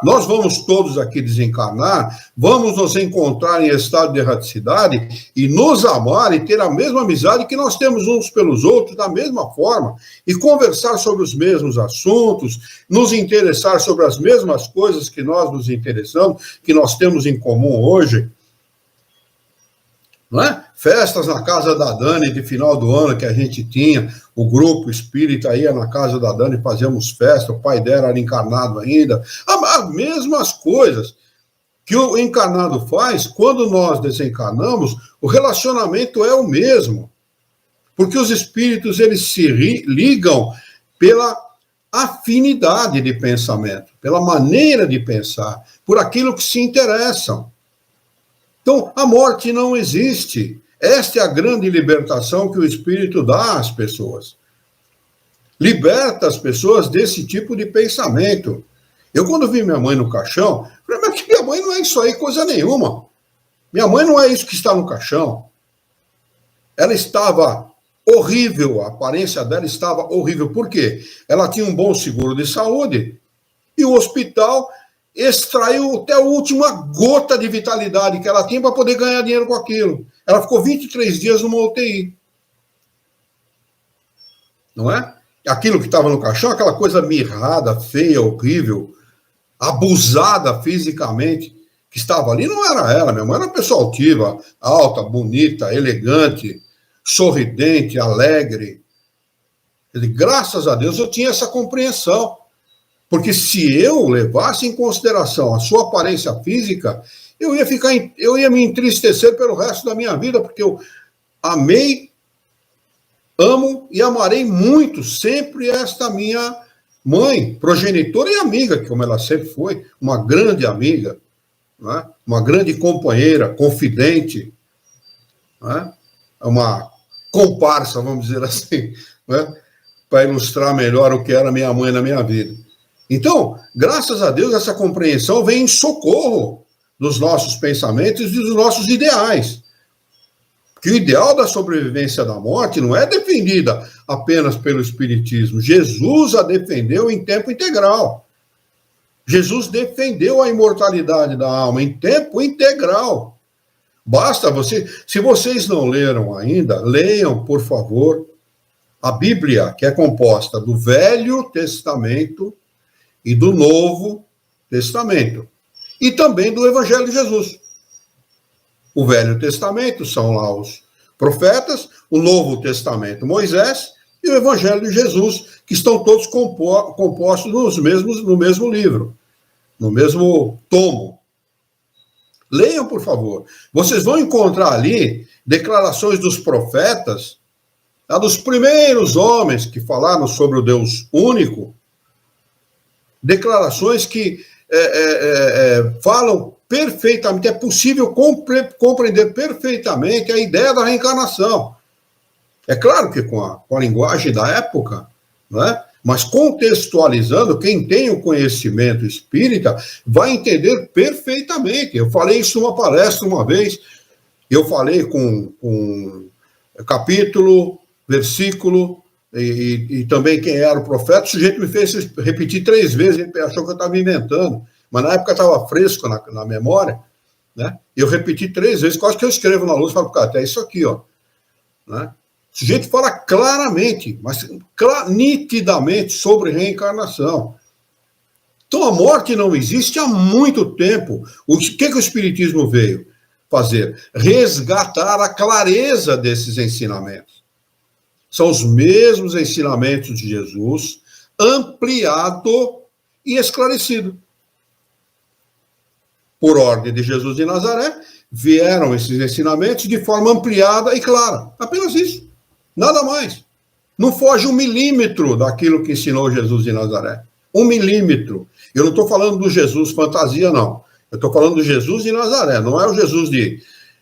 nós vamos todos aqui desencarnar, vamos nos encontrar em estado de erraticidade e nos amar e ter a mesma amizade que nós temos uns pelos outros, da mesma forma, e conversar sobre os mesmos assuntos, nos interessar sobre as mesmas coisas que nós nos interessamos, que nós temos em comum hoje. Não é? Festas na casa da Dani de final do ano que a gente tinha, o grupo espírita ia na casa da Dani, fazíamos festa, o pai dela era encarnado ainda, as mesmas coisas que o encarnado faz, quando nós desencarnamos, o relacionamento é o mesmo, porque os espíritos eles se ligam pela afinidade de pensamento, pela maneira de pensar, por aquilo que se interessam. Então, a morte não existe. Esta é a grande libertação que o Espírito dá às pessoas. Liberta as pessoas desse tipo de pensamento. Eu, quando vi minha mãe no caixão, falei, mas que minha mãe não é isso aí, coisa nenhuma. Minha mãe não é isso que está no caixão. Ela estava horrível, a aparência dela estava horrível. Por quê? Ela tinha um bom seguro de saúde e o hospital extraiu até a última gota de vitalidade que ela tinha para poder ganhar dinheiro com aquilo. Ela ficou 23 dias numa UTI. Não é? Aquilo que estava no caixão, aquela coisa mirrada, feia, horrível, abusada fisicamente, que estava ali, não era ela, minha mãe era uma pessoa altiva, alta, bonita, elegante, sorridente, alegre. Graças a Deus eu tinha essa compreensão. Porque se eu levasse em consideração a sua aparência física, eu ia me entristecer pelo resto da minha vida, porque eu amei, amo e amarei muito sempre esta minha mãe, progenitora e amiga, como ela sempre foi, uma grande amiga, né? Uma grande companheira, confidente, né? Uma comparsa, vamos dizer assim, né? Para ilustrar melhor o que era minha mãe na minha vida. Então, graças a Deus, essa compreensão vem em socorro dos nossos pensamentos e dos nossos ideais. Que o ideal da sobrevivência da morte não é defendida apenas pelo Espiritismo. Jesus a defendeu em tempo integral. Jesus defendeu a imortalidade da alma em tempo integral. Basta você... Se vocês não leram ainda, leiam, por favor, a Bíblia, que é composta do Velho Testamento e do Novo Testamento. E também do Evangelho de Jesus. O Velho Testamento são lá os profetas, o Novo Testamento, Moisés, e o Evangelho de Jesus, que estão todos compostos no mesmo livro, no mesmo tomo. Leiam, por favor. Vocês vão encontrar ali declarações dos profetas, dos primeiros homens que falaram sobre o Deus único, declarações que falam perfeitamente, é possível compreender perfeitamente a ideia da reencarnação. É claro que com a linguagem da época, né? Mas contextualizando, quem tem o conhecimento espírita vai entender perfeitamente. Eu falei isso numa palestra uma vez, eu falei com capítulo, versículo, e também quem era o profeta. O sujeito me fez repetir 3 vezes, ele achou que eu estava inventando, mas na época estava fresco na memória, né? Eu repeti 3 vezes, quase que eu escrevo na luz e falo, cara, até isso aqui, ó, né? O sujeito fala claramente, mas nitidamente sobre reencarnação. Então a morte não existe há muito tempo. O que o Espiritismo veio fazer? Resgatar a clareza desses ensinamentos. São os mesmos ensinamentos de Jesus, ampliado e esclarecido. Por ordem de Jesus de Nazaré, vieram esses ensinamentos de forma ampliada e clara. Apenas isso. Nada mais. Não foge 1 milímetro daquilo que ensinou Jesus de Nazaré. 1 milímetro. Eu não estou falando do Jesus fantasia, não. Eu estou falando do Jesus de Nazaré. Não é o Jesus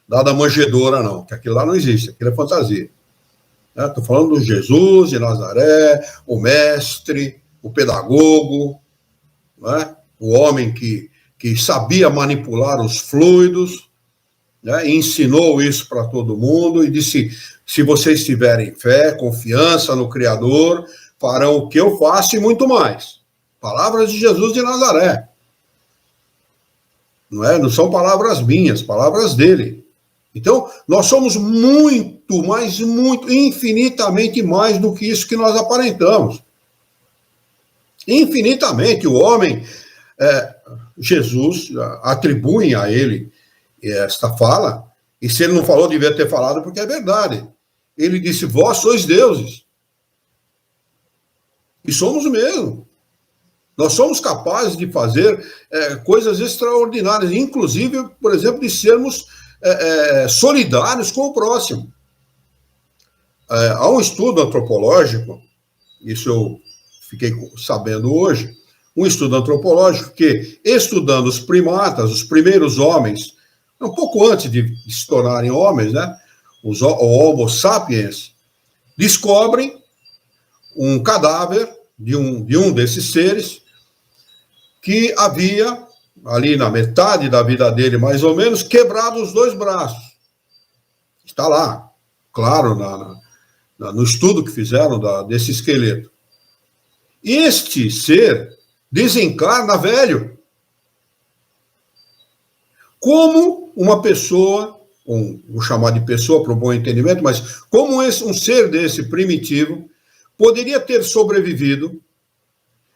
da manjedoura, não. Que aquilo lá não existe. Aquilo é fantasia. Estou falando do Jesus de Nazaré, o mestre, o pedagogo, né? O homem que sabia manipular os fluidos, né? E ensinou isso para todo mundo e disse, se vocês tiverem fé, confiança no Criador, farão o que eu faço e muito mais. Palavras de Jesus de Nazaré. Não é? Não são palavras minhas, palavras dele. Então, nós somos muito, mas muito, infinitamente mais do que isso que nós aparentamos. Infinitamente. O homem, Jesus atribui a ele esta fala, e se ele não falou, devia ter falado, porque é verdade. Ele disse, vós sois deuses. E somos mesmo. Nós somos capazes de fazer coisas extraordinárias, inclusive, por exemplo, de sermos solidários com o próximo. Há um estudo antropológico, isso eu fiquei sabendo hoje, um estudo antropológico que, estudando os primatas, os primeiros homens, um pouco antes de se tornarem homens, né, o Homo sapiens, descobrem um cadáver de um desses seres que havia, ali na metade da vida dele, mais ou menos, quebrado os 2 braços. Está lá, claro, no estudo que fizeram desse esqueleto. E este ser desencarna velho. Como uma pessoa, vou chamar de pessoa para o bom entendimento, mas como um ser desse primitivo poderia ter sobrevivido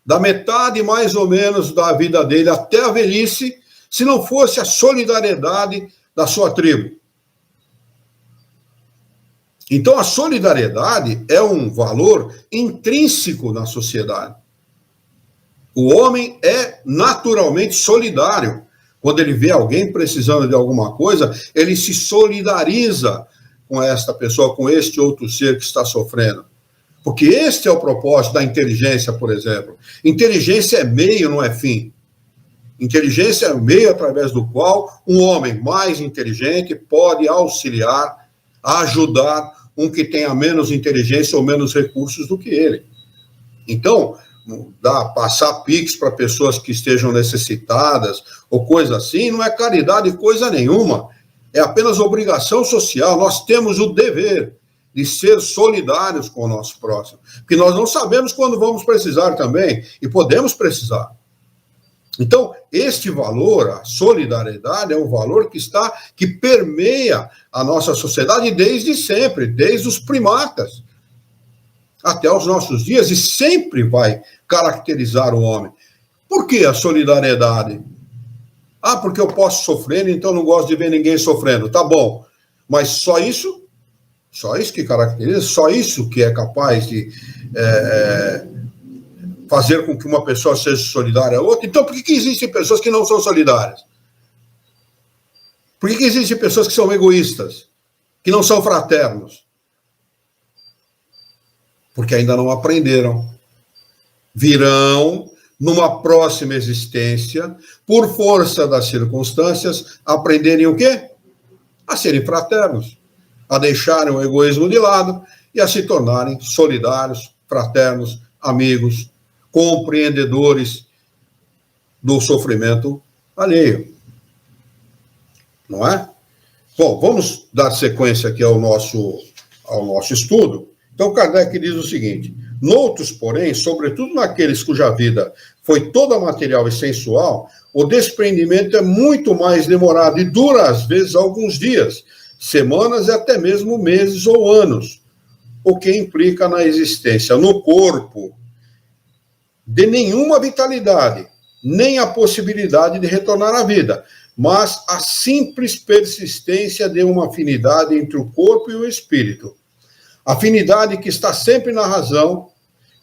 da metade, mais ou menos, da vida dele até a velhice, se não fosse a solidariedade da sua tribo. Então, a solidariedade é um valor intrínseco na sociedade. O homem é naturalmente solidário. Quando ele vê alguém precisando de alguma coisa, ele se solidariza com esta pessoa, com este outro ser que está sofrendo. Porque este é o propósito da inteligência, por exemplo. Inteligência é meio, não é fim. Inteligência é o meio através do qual um homem mais inteligente pode auxiliar, ajudar um que tenha menos inteligência ou menos recursos do que ele. Então, passar Pix para pessoas que estejam necessitadas ou coisa assim, não é caridade coisa nenhuma. É apenas obrigação social. Nós temos o dever de ser solidários com o nosso próximo. Porque nós não sabemos quando vamos precisar também, e podemos precisar. Então, este valor, a solidariedade, é um valor que permeia a nossa sociedade desde sempre, desde os primatas até os nossos dias, e sempre vai caracterizar o homem. Por que a solidariedade? Porque eu posso sofrer, então não gosto de ver ninguém sofrendo. Tá bom, mas só isso? Só isso que caracteriza? Só isso que é capaz de fazer com que uma pessoa seja solidária a outra? Então, por que existem pessoas que não são solidárias? Por que existem pessoas que são egoístas, que não são fraternos? Porque ainda não aprenderam. Virão, numa próxima existência, por força das circunstâncias, aprenderem o quê? A serem fraternos, a deixarem o egoísmo de lado e a se tornarem solidários, fraternos, amigos, compreendedores do sofrimento alheio. Não é? Bom, vamos dar sequência aqui ao nosso estudo. Então, Kardec diz o seguinte: noutros, porém, sobretudo naqueles cuja vida foi toda material e sensual, o desprendimento é muito mais demorado e dura, às vezes, alguns dias, semanas e até mesmo meses ou anos, o que implica na existência no corpo de nenhuma vitalidade, nem a possibilidade de retornar à vida, mas a simples persistência de uma afinidade entre o corpo e o espírito. Afinidade que está sempre na razão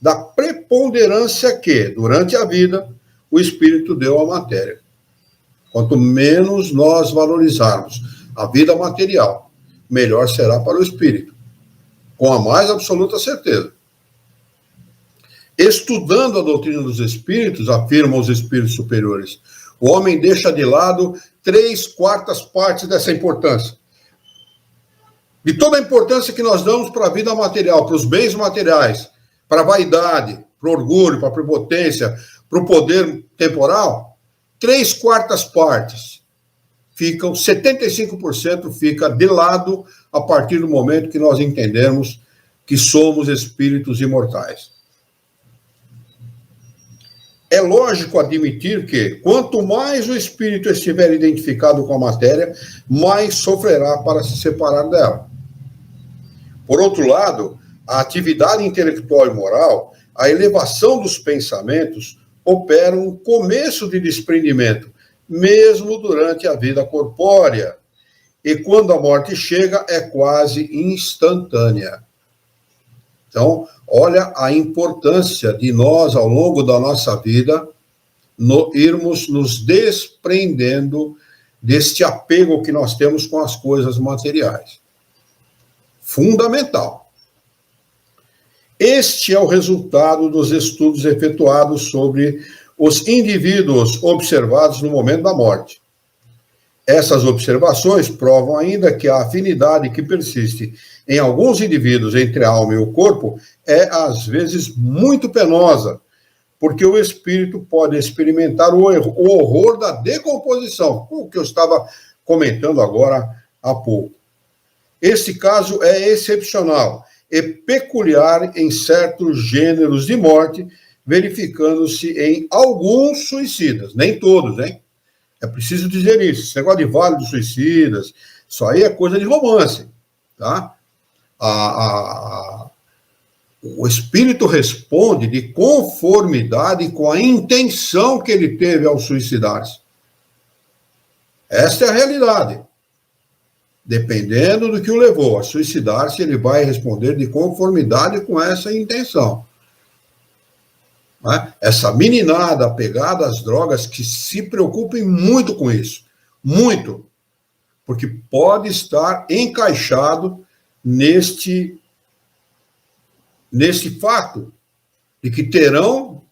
da preponderância que, durante a vida, o espírito deu à matéria. Quanto menos nós valorizarmos a vida material, melhor será para o espírito, com a mais absoluta certeza. Estudando a doutrina dos espíritos, afirmam os espíritos superiores, o homem deixa de lado 3/4 partes dessa importância. De toda a importância que nós damos para a vida material, para os bens materiais, para a vaidade, para o orgulho, para a prepotência, para o poder temporal, 3/4 partes ficam, 75% fica de lado a partir do momento que nós entendemos que somos espíritos imortais. É lógico admitir que, quanto mais o espírito estiver identificado com a matéria, mais sofrerá para se separar dela. Por outro lado, a atividade intelectual e moral, a elevação dos pensamentos, opera um começo de desprendimento, mesmo durante a vida corpórea. E quando a morte chega, é quase instantânea. Então, olha a importância de nós, ao longo da nossa vida, irmos nos desprendendo deste apego que nós temos com as coisas materiais. Fundamental. Este é o resultado dos estudos efetuados sobre os indivíduos observados no momento da morte. Essas observações provam ainda que a afinidade que persiste em alguns indivíduos entre a alma e o corpo é, às vezes, muito penosa, porque o espírito pode experimentar o horror da decomposição, o que eu estava comentando agora há pouco. Este caso é excepcional e peculiar em certos gêneros de morte, verificando-se em alguns suicidas, nem todos, hein? É preciso dizer isso. Esse negócio de Vale dos Suicidas, isso aí é coisa de romance, tá? O espírito responde de conformidade com a intenção que ele teve ao suicidar-se. Esta é a realidade. Dependendo do que o levou a suicidar-se, ele vai responder de conformidade com essa intenção. Essa meninada apegada às drogas, que se preocupem muito com isso. Muito. Porque pode estar encaixado neste fato de que terão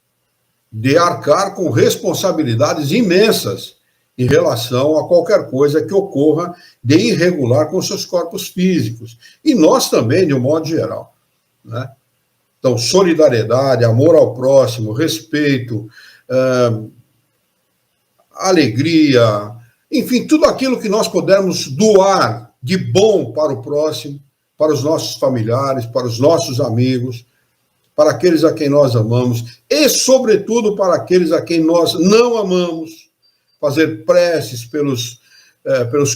de arcar com responsabilidades imensas em relação a qualquer coisa que ocorra de irregular com seus corpos físicos. E nós também, de um modo geral, né? Então, solidariedade, amor ao próximo, respeito, alegria, enfim, tudo aquilo que nós pudermos doar de bom para o próximo, para os nossos familiares, para os nossos amigos, para aqueles a quem nós amamos e, sobretudo, para aqueles a quem nós não amamos. Fazer preces pelos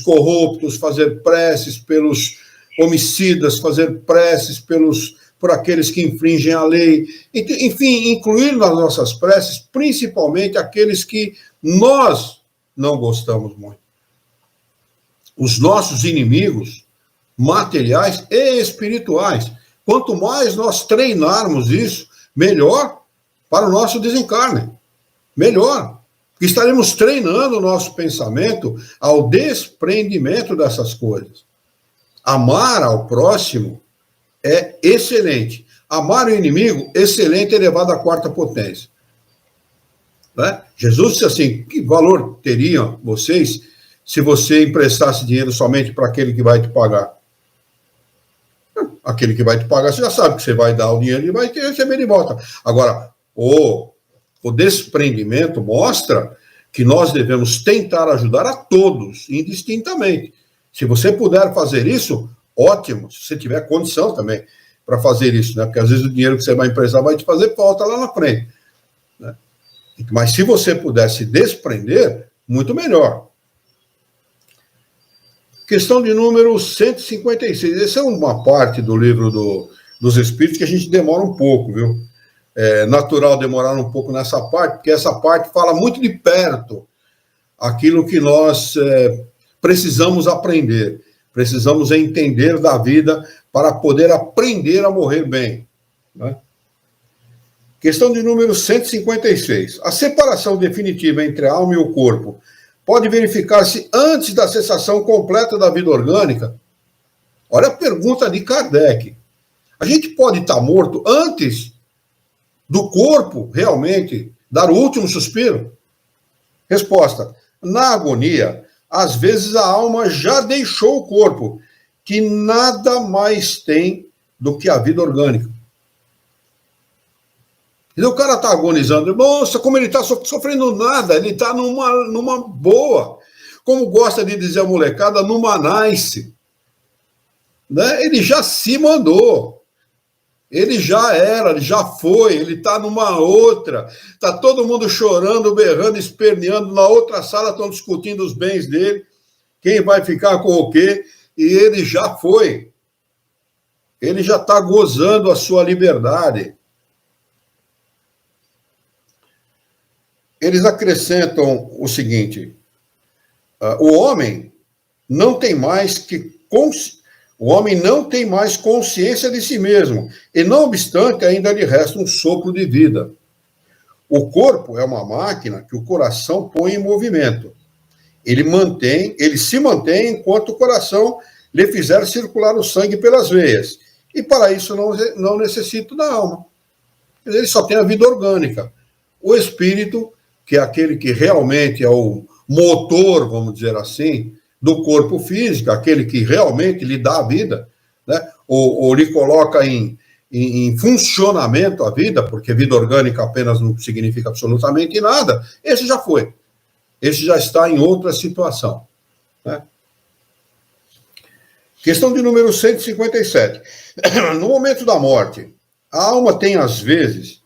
corruptos, fazer preces pelos homicidas, fazer preces por aqueles que infringem a lei, enfim, incluir nas nossas preces, principalmente aqueles que nós não gostamos muito. Os nossos inimigos materiais e espirituais. Quanto mais nós treinarmos isso, melhor para o nosso desencarne. Melhor. Porque estaremos treinando o nosso pensamento ao desprendimento dessas coisas. Amar ao próximo é excelente. Amar o inimigo, excelente, elevado à quarta potência. Né? Jesus disse assim: que valor teriam vocês se você emprestasse dinheiro somente para aquele que vai te pagar? Aquele que vai te pagar, você já sabe que você vai dar o dinheiro e vai receber de volta. Agora, o desprendimento mostra que nós devemos tentar ajudar a todos, indistintamente. Se você puder fazer isso, ótimo, se você tiver condição também para fazer isso, né? Porque às vezes o dinheiro que você vai emprestar vai te fazer falta lá na frente, né? Mas se você puder se desprender, muito melhor. Questão de número 156. Essa é uma parte do livro dos Espíritos que a gente demora um pouco, viu? É natural demorar um pouco nessa parte, porque essa parte fala muito de perto aquilo que nós precisamos aprender, precisamos entender da vida para poder aprender a morrer bem, né? Questão de número 156. A separação definitiva entre a alma e o corpo pode verificar-se antes da cessação completa da vida orgânica? Olha a pergunta de Kardec. A gente pode estar morto antes do corpo realmente dar o último suspiro? Resposta: na agonia, às vezes a alma já deixou o corpo, que nada mais tem do que a vida orgânica. E o cara está agonizando. Nossa, como ele está sofrendo nada, ele está numa boa. Como gosta de dizer a molecada, numa nice. Né? Ele já se mandou. Ele já era, ele já foi, ele está numa outra. Está todo mundo chorando, berrando, esperneando. Na outra sala estão discutindo os bens dele, quem vai ficar com o quê, e ele já foi. Ele já está gozando a sua liberdade. Eles acrescentam o seguinte: o homem não tem mais consciência de si mesmo, e não obstante ainda lhe resta um sopro de vida. O corpo é uma máquina que o coração põe em movimento. Ele se mantém enquanto o coração lhe fizer circular o sangue pelas veias. E para isso não necessita da alma. Ele só tem a vida orgânica. O espírito, que é aquele que realmente é o motor, vamos dizer assim, do corpo físico, aquele que realmente lhe dá a vida, né? ou lhe coloca em funcionamento a vida, porque vida orgânica apenas não significa absolutamente nada, esse já foi. Esse já está em outra situação. Né? Questão de número 157. No momento da morte, a alma tem, às vezes,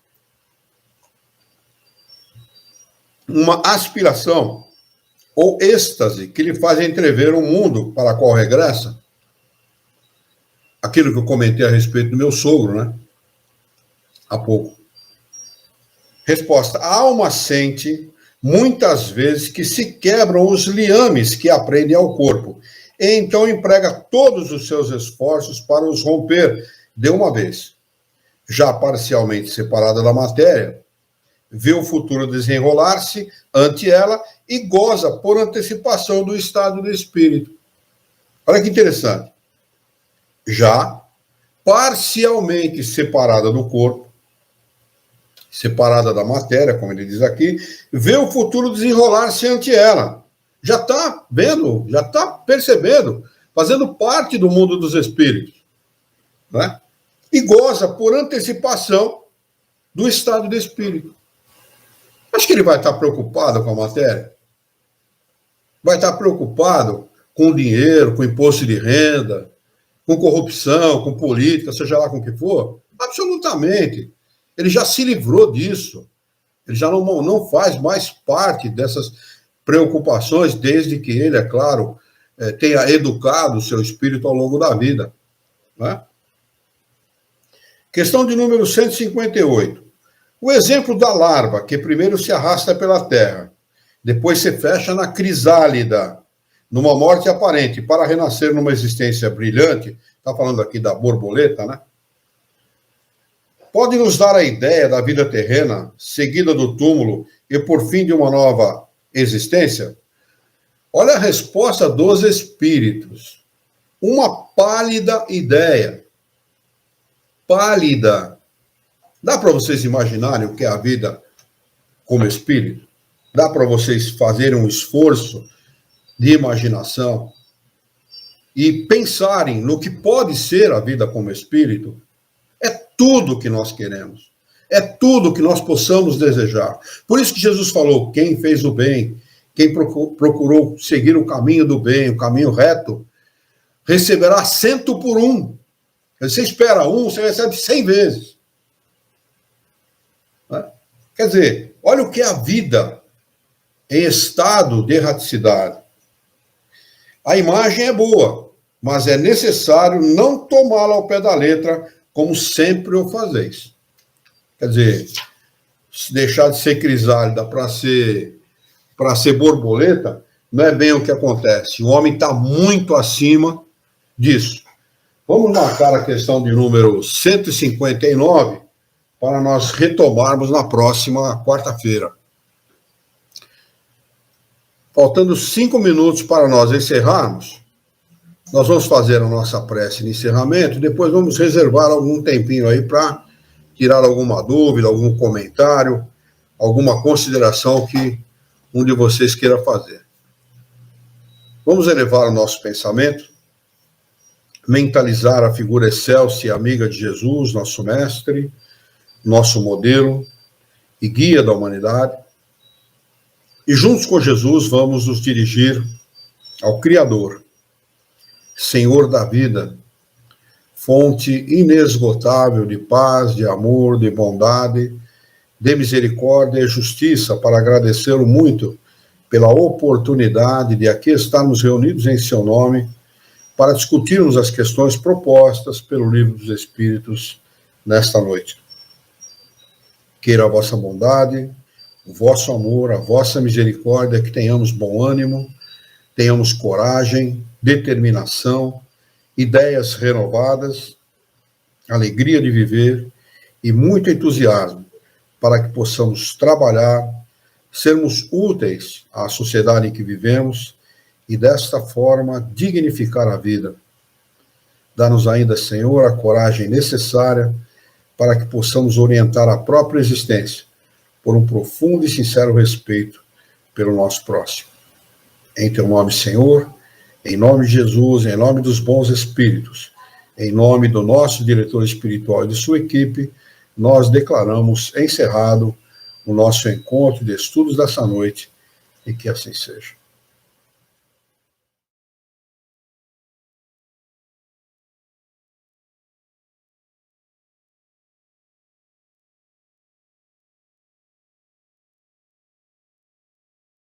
uma aspiração ou êxtase que lhe faz entrever um mundo para qual regressa. Aquilo que eu comentei a respeito do meu sogro, né? Há pouco. Resposta: a alma sente, muitas vezes, que se quebram os liames que aprendem ao corpo, e então emprega todos os seus esforços para os romper de uma vez. Já parcialmente separada da matéria, vê o futuro desenrolar-se ante ela e goza por antecipação do estado do espírito. Olha que interessante. Já parcialmente separada do corpo, separada da matéria, como ele diz aqui, vê o futuro desenrolar-se ante ela. Já está vendo, já está percebendo, fazendo parte do mundo dos espíritos. Né? E goza por antecipação do estado do espírito. Acho que ele vai estar preocupado com a matéria? Vai estar preocupado com o dinheiro, com imposto de renda, com corrupção, com política, seja lá com o que for? Absolutamente. Ele já se livrou disso. Ele já não faz mais parte dessas preocupações, desde que ele, é claro, tenha educado o seu espírito ao longo da vida. Né? Questão de número 158. O exemplo da larva, que primeiro se arrasta pela terra, depois se fecha na crisálida, numa morte aparente, para renascer numa existência brilhante, está falando aqui da borboleta, né? Pode nos dar a ideia da vida terrena, seguida do túmulo e por fim de uma nova existência? Olha a resposta dos espíritos. Uma pálida ideia. Pálida. Dá para vocês imaginarem o que é a vida como espírito? Dá para vocês fazerem um esforço de imaginação e pensarem no que pode ser a vida como espírito? É tudo que nós queremos. É tudo que nós possamos desejar. Por isso que Jesus falou: quem fez o bem, quem procurou seguir o caminho do bem, o caminho reto, receberá 100 por 1. Você espera 1, você recebe 100 vezes. Quer dizer, olha o que é a vida em estado de erraticidade. A imagem é boa, mas é necessário não tomá-la ao pé da letra, como sempre o fazeis. Quer dizer, se deixar de ser crisálida para ser borboleta, não é bem o que acontece. O homem está muito acima disso. Vamos marcar a questão de número 159 para nós retomarmos na próxima quarta-feira. Faltando 5 minutos para nós encerrarmos, nós vamos fazer a nossa prece de encerramento e depois vamos reservar algum tempinho aí para tirar alguma dúvida, algum comentário, alguma consideração que um de vocês queira fazer. Vamos elevar o nosso pensamento, mentalizar a figura excelsa e amiga de Jesus, nosso mestre, nosso modelo e guia da humanidade. E juntos com Jesus vamos nos dirigir ao Criador, Senhor da vida, fonte inesgotável de paz, de amor, de bondade, de misericórdia e justiça, para agradecê-lo muito pela oportunidade de aqui estarmos reunidos em seu nome para discutirmos as questões propostas pelo Livro dos Espíritos nesta noite. Queira a vossa bondade, o vosso amor, a vossa misericórdia, que tenhamos bom ânimo, tenhamos coragem, determinação, ideias renovadas, alegria de viver e muito entusiasmo para que possamos trabalhar, sermos úteis à sociedade em que vivemos e, desta forma, dignificar a vida. Dá-nos ainda, Senhor, a coragem necessária para que possamos orientar a própria existência por um profundo e sincero respeito pelo nosso próximo. Em teu nome, Senhor, em nome de Jesus, em nome dos bons espíritos, em nome do nosso diretor espiritual e de sua equipe, nós declaramos encerrado o nosso encontro de estudos dessa noite, e que assim seja.